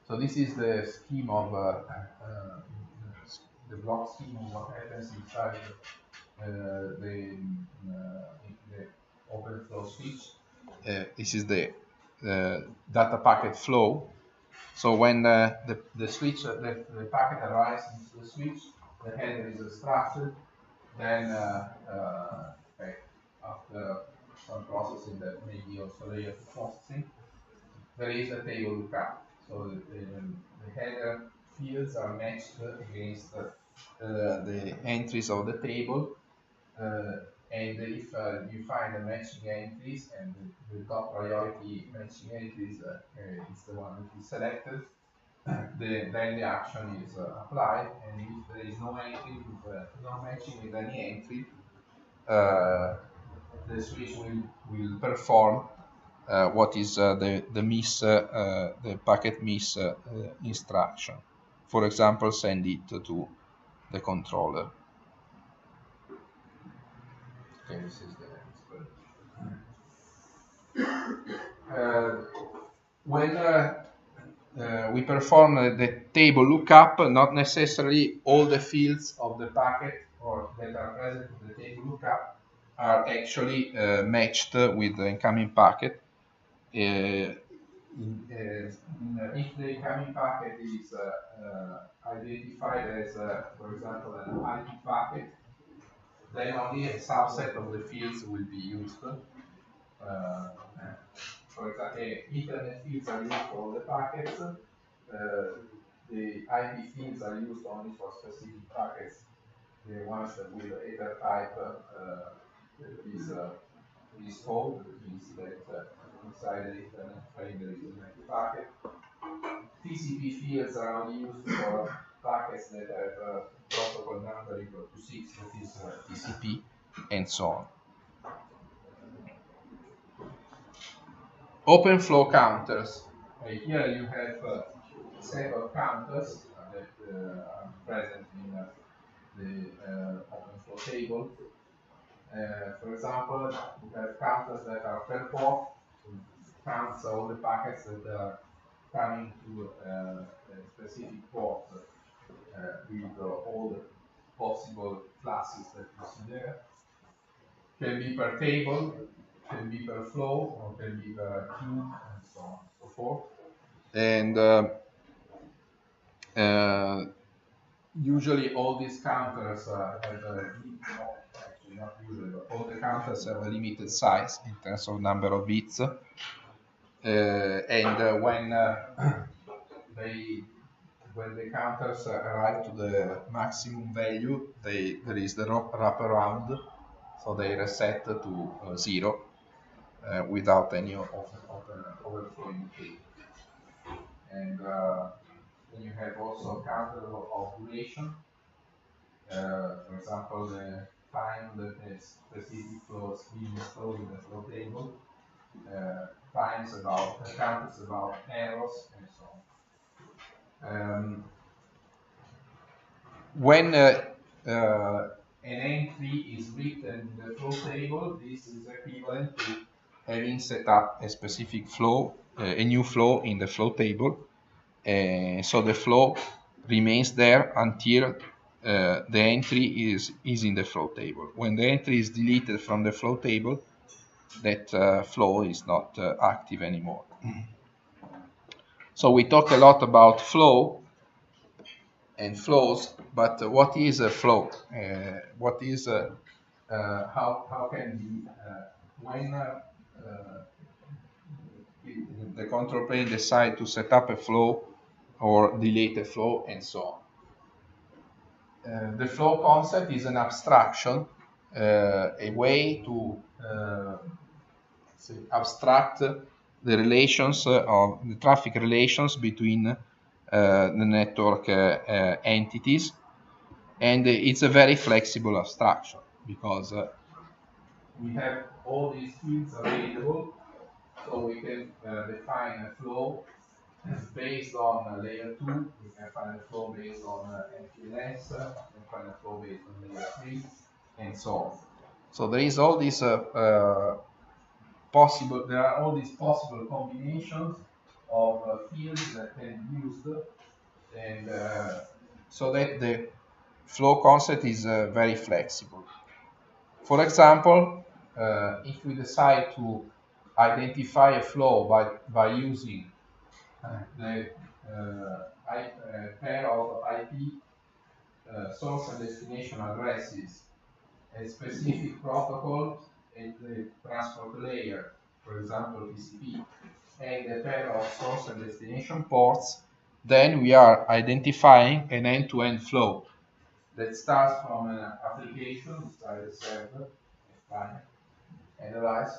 So this is the scheme of the block scheme of what happens inside the OpenFlow switch. This is the data packet flow. So when the switch, the packet arrives into the switch, the header is extracted. Then after some processing that may be also layer 2 processing, there is a table lookup. So the header fields are matched against the entries of the table. And if you find the matching entries and the top priority matching entries is the one that is selected, then the action is applied, and if there is no entry with no matching with any entry, the switch will perform what is the packet miss instruction. For example, send it to the controller. Okay, this is the when we perform the table lookup, not necessarily all the fields of the packet or that are present in the table lookup are actually matched with the incoming packet. If the incoming packet is identified as, for example, an IP packet, then only a subset of the fields will be used. For example, Ethernet fields are used for all the packets. The IP fields are used only for specific packets. The ones that with Ether type is code, means that inside the Ethernet frame there is an IP packet. TCP fields are only used for packets that have protocol number equal to 6, that is TCP, and so on. OpenFlow counters. Here you have a set of counters that are present in the OpenFlow table. For example, you have counters that are per port, counts all the packets that are coming to a specific port with all the possible classes that you see there. Can be per table, can be per flow, or can be per queue, and so on and so forth. And usually all these counters have actually not usually, but all the counters have a limited size in terms of number of bits. And when the counters arrive to the maximum value, there is the wraparound, so they reset to 0 without any overflow indicator. And then you have also counter of duration. For example, the time that a specific flow is being stored in the flow table, counters about errors, and so on. When an entry is written in the flow table, this is equivalent to having set up a specific flow, a new flow in the flow table. So the flow remains there until the entry is in the flow table. When the entry is deleted from the flow table, that flow is not active anymore. So we talk a lot about flow and flows, but what is a flow? What is how can we when the control plane decide to set up a flow or delete a flow and so on. The flow concept is an abstraction, a way to abstract the relations of the traffic relations between the network entities, and it's a very flexible abstraction because we have all these fields available, so we can define a flow based on layer 2, we can find a flow based on MPLS, we can find a flow based on layer 3, and so on. So there is all this there are all these possible combinations of fields that can be used, and so that the flow concept is very flexible. For example, if we decide to identify a flow by using the pair of IP source and destination addresses, a specific protocol at the transport layer, for example TCP, and a pair of source and destination ports, then we are identifying an end-to-end flow that starts from an application inside the server, analyzed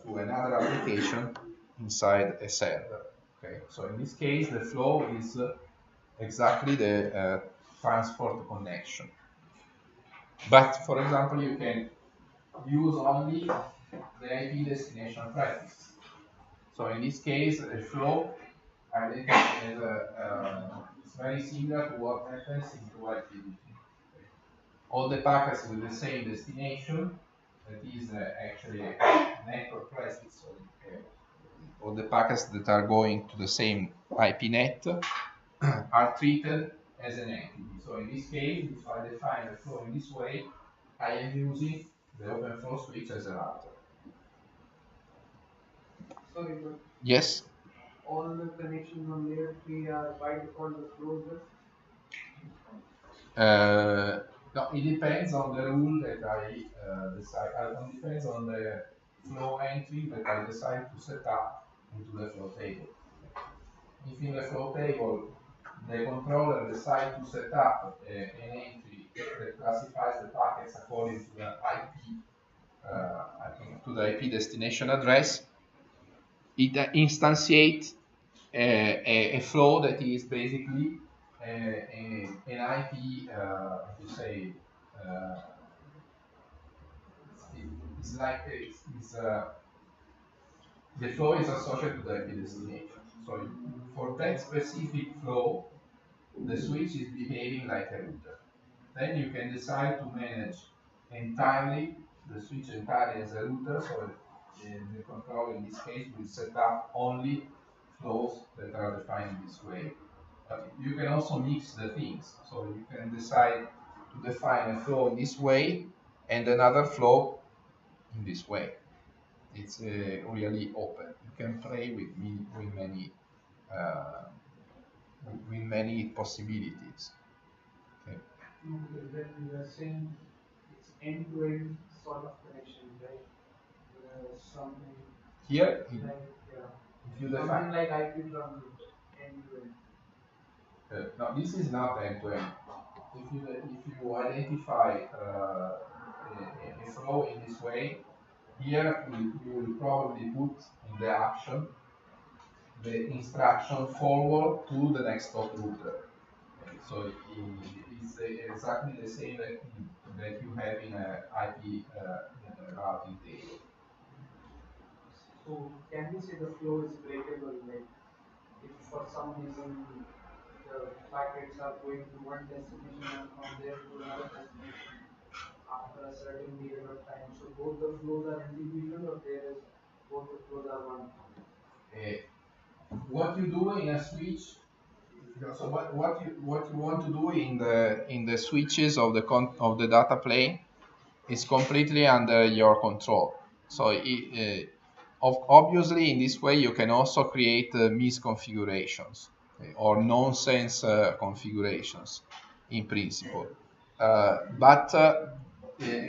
to another application inside a server. Okay, so in this case, the flow is exactly the transport connection. But for example, you can use only the IP destination prefix. So in this case, a flow is very similar to what happens into IPv4. All the packets with the same destination, that is actually a network prefix, so all the packets that are going to the same IP net are treated as an entity. So in this case, if I define a flow in this way, I am using the OpenFlow switch as a router.
Sorry, but
yes?
All the connections on layer 3 are by default closed.
No, it depends on the rule that I decide. It depends on the flow entry that I decide to set up into the flow table. If in the flow table the controller decides to set up an entry that classifies the packets according to the IP destination address, it instantiates a flow that is basically an IP, it's like the flow is associated to the IP destination. So for that specific flow, the switch is behaving like a router. Then you can decide to manage entirely the switch entirely as a router. So the controller in this case will set up only flows that are defined in this way. But you can also mix the things. So you can decide to define a flow in this way and another flow in this way. It's really open. You can play with many possibilities. Okay.
Then you are saying it's end-to-end sort of connection, right? Something
Here,
like
if you
something
define
like IP transit end-to-end.
no, this is not end-to-end. If you identify a flow in this way, here you will probably put in the action the instruction forward to the next hop router. So it's exactly the same that you have in an IP routing table.
So can we say the flow is breakable? Like if for some reason the packets are going to one destination and from there to another destination after a certain period of time, so both the flows are individual or there is both the flows are one?
What you do in a switch, so what you want to do in the switches of the data plane is completely under your control. So obviously in this way you can also create misconfigurations, okay, or nonsense configurations in principle. But if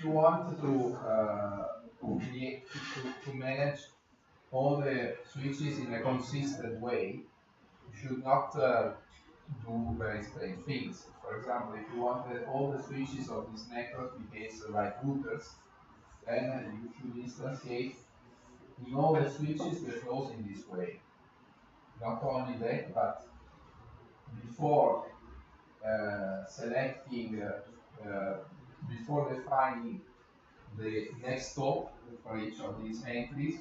you want to manage all the switches in a consistent way, you should not do very strange things. For example, if you want all the switches of this network behave like routers, then you should instantiate in all the switches the flows in this way. Not only that, but before selecting, before defining the next stop for each of these entries,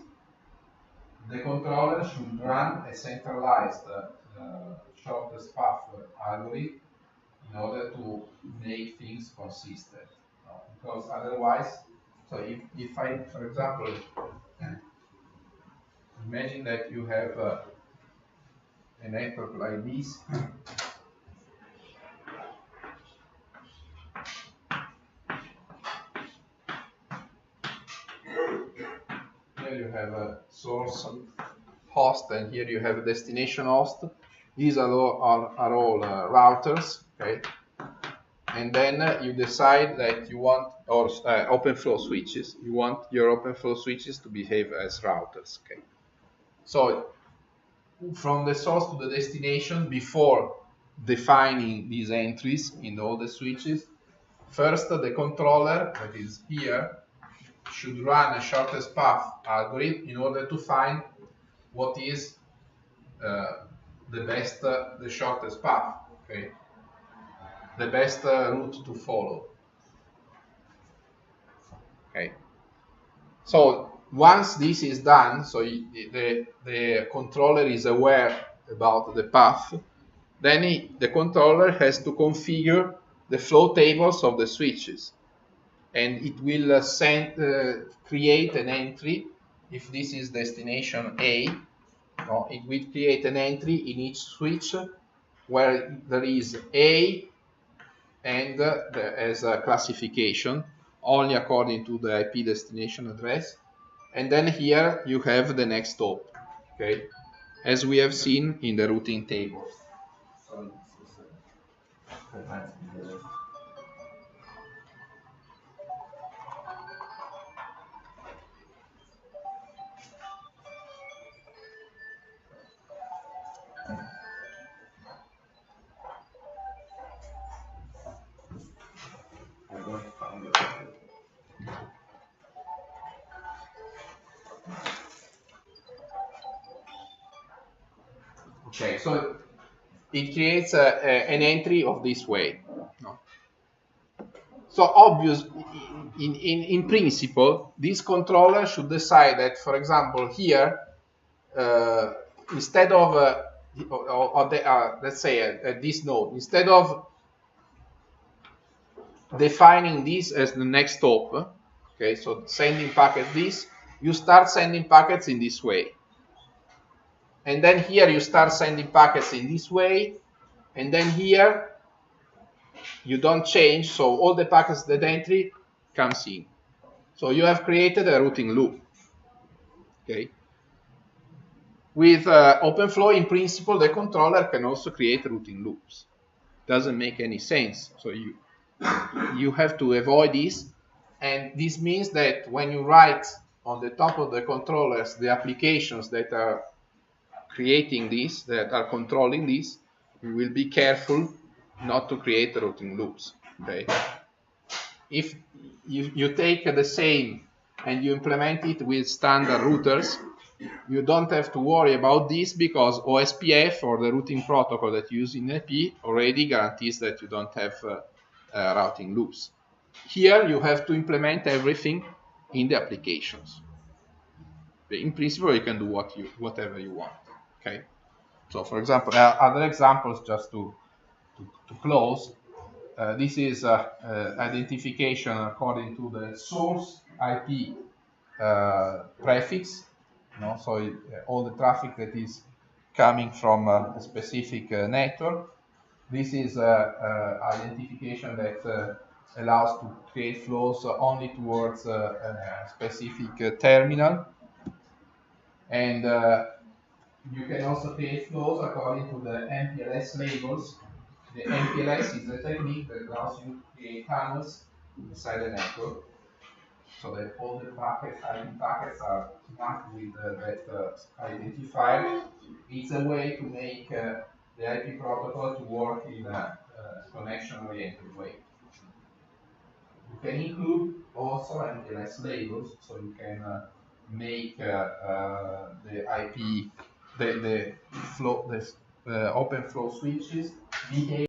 the controller should run a centralized shortest path algorithm in order to make things consistent. Because otherwise, so if I, for example, imagine that you have a network like this. Here you have a source host, and here you have a destination host. These are all routers, okay? And then you decide that you want, or OpenFlow switches, you want your OpenFlow switches to behave as routers, okay? So from the source to the destination, before defining these entries in all the switches, first the controller, that is here, should run a shortest path algorithm in order to find what is the shortest path, okay, the best route to follow. Okay. So once this is done, so the controller is aware about the path, then the controller has to configure the flow tables of the switches, and it will create an entry. If this is destination A, it will create an entry in each switch where there is A and as a classification only according to the IP destination address, and then here you have the next stop, okay, as we have seen in the routing table. Okay, so it creates an entry of this way. No. So obvious, in principle, this controller should decide that, for example, here, instead of, let's say at this node, instead of defining this as the next stop, okay, so sending packet this, you start sending packets in this way. And then here you start sending packets in this way, and then here you don't change, so all the packets that entry comes in. So you have created a routing loop. Okay. With OpenFlow, in principle, the controller can also create routing loops. Doesn't make any sense. So you have to avoid this, and this means that when you write on the top of the controllers the applications that are creating this, that are controlling this, you will be careful not to create routing loops. Okay. If you take the same and you implement it with standard routers, you don't have to worry about this because OSPF, or the routing protocol that you use in IP, already guarantees that you don't have routing loops. Here you have to implement everything in the applications. In principle, you can do whatever you want. Okay. So, for example, other examples just to close. This is identification according to the source IP prefix. So all the traffic that is coming from a specific network. This is identification that allows to create flows only towards a specific terminal. And you can also create flows according to the MPLS labels. The MPLS is a technique that allows you to create tunnels inside the network. so that all the packets, IP packets are marked with that identifier. It's a way to make the IP protocol to work in a connection-oriented way. You can include also MPLS labels, so you can make the IP, the flow, the OpenFlow switches behave